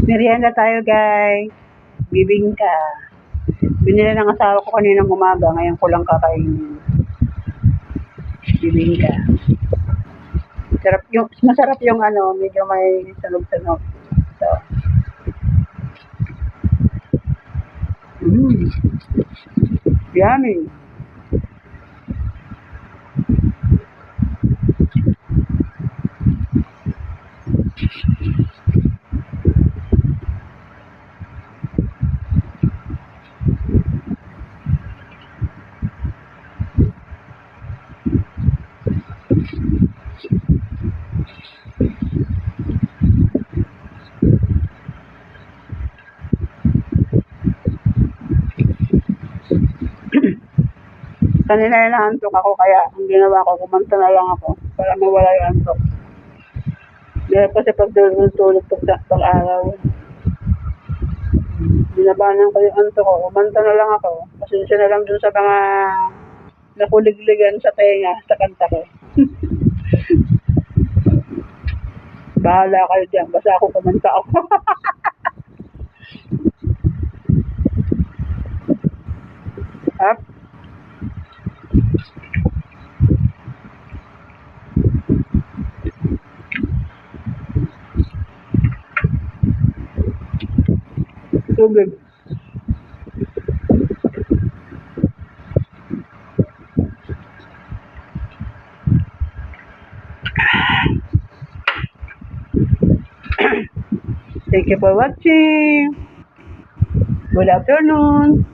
Merienda tayo, guys. Bibingka. Binili ng asawa ko kaninang umaga. Ngayon ko lang kakainin. Bibingka. Masarap yung medyo may sanog-sanog. So. Yummy. Kanina inaantok ako kaya ang ginawa ko, kumanta na lang ako para mawala yung antok. Dahil kasi pag-tulog pag-araw, binabanan ko yung antok ko, kumanta na lang ako. Pasensya na lang dun sa mga nakuligligan sa tenga sa kanta ko. Bahala kayo dyan, basta ako kumanta ako. Up. Tubig. Thank you for watching. Good afternoon.